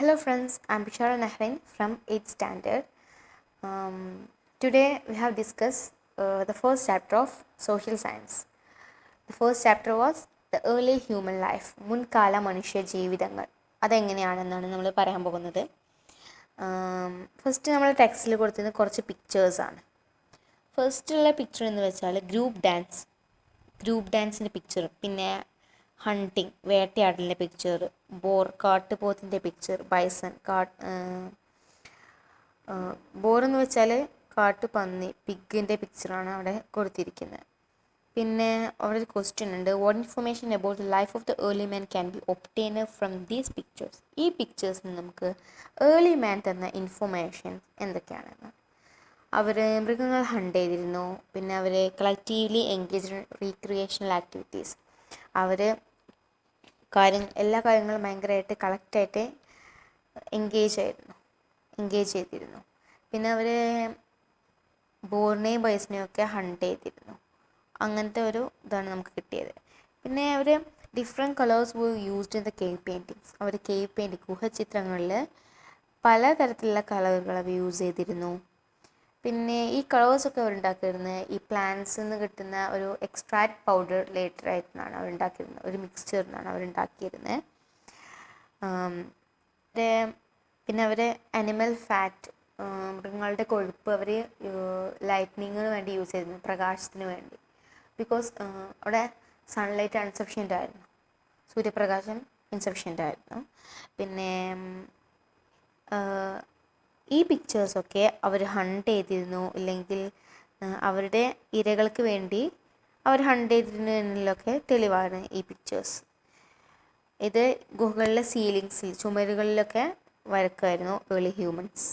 Hello friends, I'm Bishara Nahrain from 8th standard. Today we have discussed the first chapter of social science. The first chapter was the early human life, മുൻകാല മനുഷ്യ ജീവിതങ്ങൾ. അതെങ്ങനെയാണെന്നാണ് നമ്മൾ പറയാൻ പോകുന്നത്. First നമ്മൾ ടെക്സ്റ്റിൽ കൊടുത്തിരുന്ന കുറച്ച് പിക്ചേഴ്സാണ്. ഫസ്റ്റുള്ള പിക്ചർ എന്ന് വെച്ചാൽ ഗ്രൂപ്പ് ഡാൻസിൻ്റെ പിക്ചർ, പിന്നെ ഹണ്ടിങ് വേട്ടയാടലിൻ്റെ പിക്ചർ, കാട്ടുപോത്തിൻ്റെ പിക്ചർ, ബൈസൺ ബോർ എന്ന് വെച്ചാൽ കാട്ടുപന്നി പിഗിൻ്റെ പിക്ചറാണ് അവിടെ കൊടുത്തിരിക്കുന്നത്. പിന്നെ അവിടെ ഒരു ക്വസ്റ്റ്യൻ ഉണ്ട്, what information about the life of the early man can be obtain from these pictures. ഈ പിക്ചേഴ്സിൽ നിന്ന് നമുക്ക് ഏർലി മാൻ തന്ന ഇൻഫർമേഷൻ എന്തൊക്കെയാണെന്ന്. അവർ മൃഗങ്ങൾ ഹണ്ട് ചെയ്തിരുന്നു, പിന്നെ അവർ collectively engage in recreational activities. അവർ എല്ലാ കാര്യങ്ങളും ഭയങ്കരമായിട്ട് കളക്റ്റായിട്ട് എൻഗേജ് ചെയ്തിരുന്നു. പിന്നെ അവർ ബോറിനെയും ബൈസിനെയും ഒക്കെ ഹണ്ട് ചെയ്തിരുന്നു. അങ്ങനത്തെ ഒരു ഇതാണ് നമുക്ക് കിട്ടിയത്. പിന്നെ അവർ different colours were used in the cave paintings. അവർ കേവ് പെയിൻറ്റിങ് ഗുഹചിത്രങ്ങളിൽ പലതരത്തിലുള്ള കളറുകൾ അവർ യൂസ് ചെയ്തിരുന്നു. പിന്നെ ഈ കളേഴ്സൊക്കെ അവർ ഉണ്ടാക്കിയിരുന്നത് ഈ പ്ലാന്റ്സിൽ നിന്ന് കിട്ടുന്ന ഒരു എക്സ്ട്രാക്ട് പൗഡർ ലേറ്ററായിട്ടാണ് അവർ ഉണ്ടാക്കിയിരുന്നത്, ഒരു മിക്സ്ചറിനാണ് അവർ ഉണ്ടാക്കിയിരുന്നത്. പിന്നെ അവർ അനിമൽ ഫാറ്റ്, മൃഗങ്ങളുടെ കൊഴുപ്പ് അവർ ലൈറ്റ്നിങ്ങിന് വേണ്ടി യൂസ് ചെയ്തിരുന്നു, പ്രകാശത്തിന് വേണ്ടി. ബിക്കോസ് അവിടെ സൺലൈറ്റ് ഇൻസഫിഷ്യൻ്റ് ആയിരുന്നു, സൂര്യപ്രകാശം ഇൻസഫിഷ്യൻ്റ് ആയിരുന്നു. പിന്നെ ഈ പിക്ചേഴ്സൊക്കെ അവർ ഹണ്ട് ചെയ്തിരുന്നു, ഇല്ലെങ്കിൽ അവരുടെ ഇരകൾക്ക് വേണ്ടി അവർ ഹണ്ട് ചെയ്തിരുന്നു എന്നതിലൊക്കെ തെളിവാണ് ഈ പിക്ചേഴ്സ്. ഇത് ഗുഹകളിലെ സീലിങ്സിൽ, ചുമരുകളിലൊക്കെ വരക്കുമായിരുന്നു ഏർലി ഹ്യൂമൻസ്.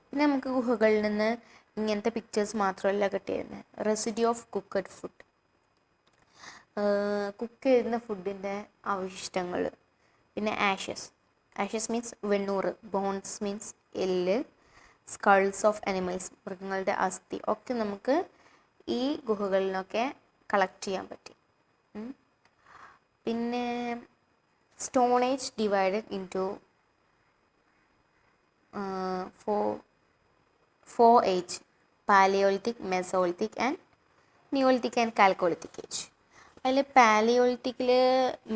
പിന്നെ നമുക്ക് ഗുഹകളിൽ നിന്ന് ഇങ്ങനത്തെ പിക്ചേഴ്സ് മാത്രമല്ല കിട്ടിയിരുന്നത്, residue of cooked food, cook ചെയ്യുന്ന ഫുഡിൻ്റെ അവശിഷ്ടങ്ങൾ. പിന്നെ ആഷസ് മീൻസ് വെണ്ണൂറ്, ബോൺസ് മീൻസ് എല്ല്, സ്കൾസ് ഓഫ് അനിമൽസ് മൃഗങ്ങളുടെ അസ്ഥി ഒക്കെ നമുക്ക് ഈ ഗുഹകളിൽ നിന്നൊക്കെ കളക്ട് ചെയ്യാൻ പറ്റി. പിന്നെ stone age divided into 4 age, Paleolithic, Mesolithic and Neolithic and Chalcolithic age. അതിൽ പാലിയോളിത്തിക്കിൽ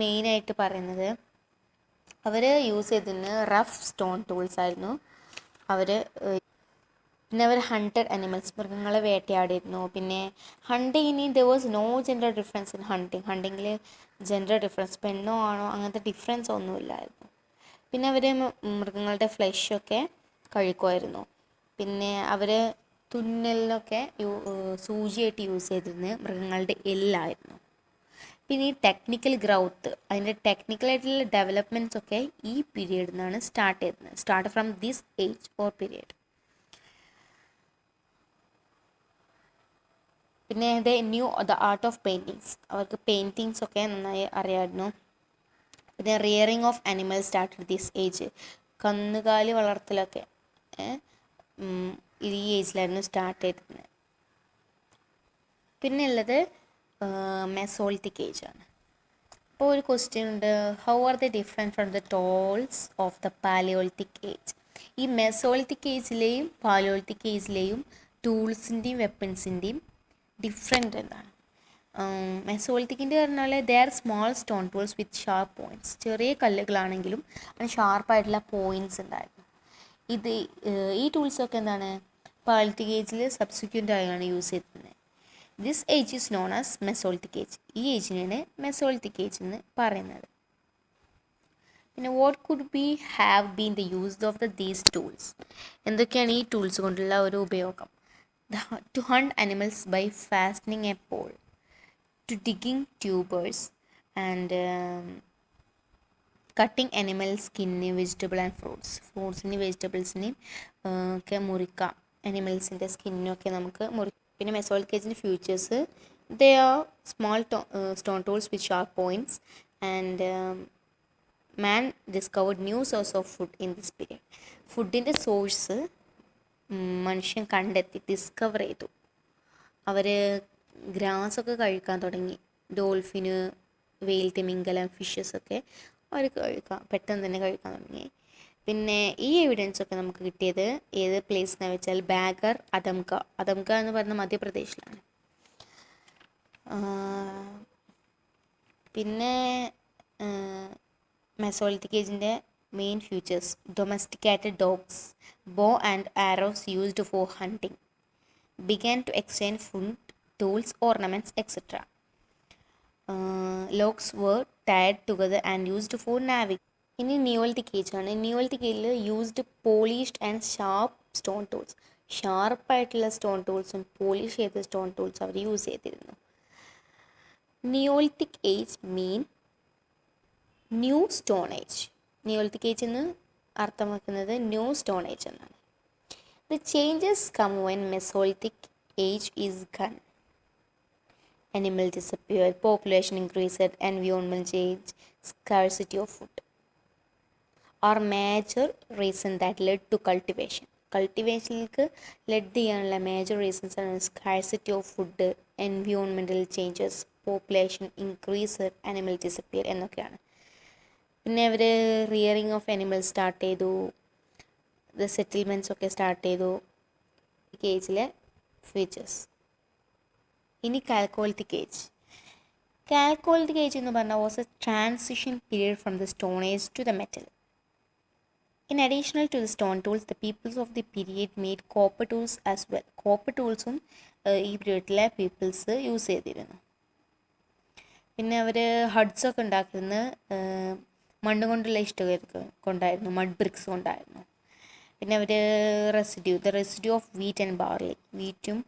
മെയിനായിട്ട് പറയുന്നത് അവർ യൂസ് ചെയ്തിരുന്നത് റഫ് സ്റ്റോൺ ടൂൾസ് ആയിരുന്നു. പിന്നെ അവർ ഹണ്ടഡ് അനിമൽസ് മൃഗങ്ങളെ വേട്ടയാടിയിരുന്നു. പിന്നെ ഹണ്ടിങ്ങിന് there was no gender difference in ഹണ്ടിങ്ങിൽ ജെൻഡർ ഡിഫറൻസ്, പെണ്ണോ ആണോ അങ്ങനത്തെ ഡിഫറൻസ് ഒന്നുമില്ലായിരുന്നു. പിന്നെ അവർ മൃഗങ്ങളുടെ ഫ്ലഷൊക്കെ കഴിക്കുമായിരുന്നു. പിന്നെ അവർ തുന്നലിനൊക്കെ സൂചിയായിട്ട് യൂസ് ചെയ്തിരുന്നത് മൃഗങ്ങളുടെ എല്ലായിരുന്നു. പിന്നെ ഈ ടെക്നിക്കൽ ഗ്രൗത്ത്, അതിൻ്റെ ടെക്നിക്കലായിട്ടുള്ള ഡെവലപ്മെൻറ്റ്സ് ഒക്കെ ഈ പീരീഡിൽ നിന്നാണ് start from this age or period. പിന്നെ ദ ആർട്ട് ഓഫ് പെയിൻറ്റിങ്സ്, അവർക്ക് പെയിൻറ്റിങ്സ് ഒക്കെ നന്നായി അറിയാമായിരുന്നു. പിന്നെ rearing of animals started this age, കന്നുകാലി വളർത്തലൊക്കെ ഈ ഏജിലായിരുന്നു സ്റ്റാർട്ട് ചെയ്തിരുന്നത്. പിന്നെ ഉള്ളത് മെസോളിത്തിക് ഏജ് ആണ്. അപ്പോൾ ഒരു ക്വസ്റ്റ്യൻ ഉണ്ട്, how are the different from the tools of the Palaeolithic age. ഈ മെസോളിത്തിക് ഏജിലെയും പാലിയോളിത്തിക് ഏജിലെയും ടൂൾസിൻ്റെയും വെപ്പൺസിൻ്റെയും ഡിഫറെൻ്റ് എന്താണ്? മെസോളിത്തിക്കിൻ്റെ പറഞ്ഞാൽ ദേ are small stone tools with sharp points, ചെറിയ കല്ലുകളാണെങ്കിലും അതിന് ഷാർപ്പായിട്ടുള്ള പോയിൻറ്റ്സ് ഉണ്ടായിരുന്നു. ഈ ടൂൾസൊക്കെ എന്താണ് പാലിയോളിത്തിക് ഏജിൽ സബ്സിക്വൻ്റ് ആയാണ് യൂസ് ചെയ്തിരുന്നത്. This age is known as Mesolithic age, ഈ ഏജിനാണ് മെസോളിത്തിക് ഏജ് എന്ന് പറയുന്നത്. പിന്നെ what could have been the use of these tools, എന്തൊക്കെയാണ് ഈ ടൂൾസ് കൊണ്ടുള്ള ഒരു ഉപയോഗം? To hunt animals by fastening a pole, to digging tubers and cutting animal skin, vegetable and ഫ്രൂട്ട്സിനെയും വെജിറ്റബിൾസിനെയും ഒക്കെ മുറിക്കാം, അനിമൽസിൻ്റെ സ്കിന്നൊക്കെ നമുക്ക് പിന്നെ മെസോളിത്തിക് ഏജിൻ്റെ futures, they are small stone tools with sharp points and man discovered new source of food in this period. ഫുഡിൻ്റെ സോഴ്സ് മനുഷ്യൻ കണ്ടെത്തി, ഡിസ്കവർ ചെയ്തു. അവർ ഗ്രാസൊക്കെ കഴിക്കാൻ തുടങ്ങി, ഡോൾഫിന്, വെയിൽ തിമിംഗലം, ഫിഷസൊക്കെ അവർ പെട്ടെന്ന് തന്നെ കഴിക്കാൻ തുടങ്ങി. പിന്നെ ഈ എവിഡൻസ് ഒക്കെ നമുക്ക് കിട്ടിയത് ഏത് പ്ലേസ് എന്ന് വെച്ചാൽ ബാഗർ അദംക എന്ന് പറയുന്ന മധ്യപ്രദേശിലാണ്. പിന്നെ മെസോളിത്തിക് ഏജിൻ്റെ main features: domesticated dogs, bow and arrows used for hunting, began to exchange food, tools, ornaments, etc. Logs were tied together and used for navigation. ഇനി നിയോളിത്തിക് ഏജ് ആണ്. നിയോളിത്തിക് ഏജിൽ used polished and sharp stone tools. ഷാർപ്പായിട്ടുള്ള stone ടൂൾസും polish ചെയ്ത stone ടൂൾസും അവർ use ചെയ്തിരുന്നു. Neolithic age mean new stone age. Neolithic age എന്ന് അർത്ഥമാക്കുന്നത് ന്യൂ സ്റ്റോൺ ഏജ് എന്നാണ്. The changes come when Mesolithic age is gone. Animal disappeared, population increased, environmental change, scarcity of food are major reason that led to cultivation. കൾട്ടിവേഷനിലേക്ക് led ചെയ്യാനുള്ള major reasons ആണ് scarcity of food, environmental changes, population increase, animal disappear എന്നൊക്കെയാണ്. പിന്നെ അവർ rearing of animals start ചെയ്തു, settlements ഒക്കെ start ചെയ്തു. ഏജിലെ ഫീച്ചേഴ്സ്. ഇനി കാൽക്കോളിത്തിക് ഏജ്. കാൽക്കോളിത്തിക് ഏജ് എന്ന് പറഞ്ഞാൽ was a transition period from the stone age to the metal. In addition to the stone tools the peoples of the period made copper tools as well. Copper ടൂൾസും ഈ പീരിയഡിലെ people's use ചെയ്തിരുന്നു. പിന്നെ അവർ ഹഡ്സൊക്കെ ഉണ്ടാക്കുന്നത് മണ്ണ് കൊണ്ടുള്ള ഇഷ്ടിക കൊണ്ടായിരുന്നു, മഡ് ബ്രിക്സ് കൊണ്ടായിരുന്നു. പിന്നെ അവർ the residue of wheat and barley, വീറ്റും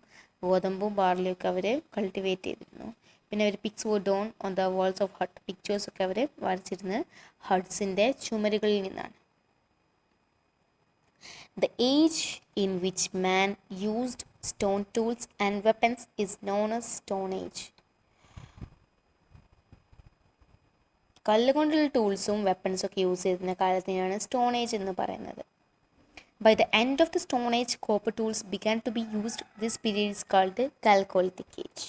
ഗോതമ്പും ബാർലിയും ഒക്കെ അവർ കൾട്ടിവേറ്റ് ചെയ്തിരുന്നു. പിന്നെ അവർ pics would drawn on the walls of hut, പിക്ചേഴ്സൊക്കെ അവർ വരച്ചിരുന്നത് ഹട്ട്സിൻ്റെ ചുമരുകളിൽ നിന്നാണ്. The age in which man used stone tools and weapons is known as stone age. കല്ലുകൊണ്ടുള്ള ടൂൾസും വെപ്പൺസും ഒക്കെ യൂസ് ചെയ്തിരുന്ന കാലത്തിനാണ് സ്റ്റോൺ ഏജ് എന്ന് പറയുന്നത്. By the end of the Stone Age, copper tools began to be used. This period is called the Chalcolithic Age.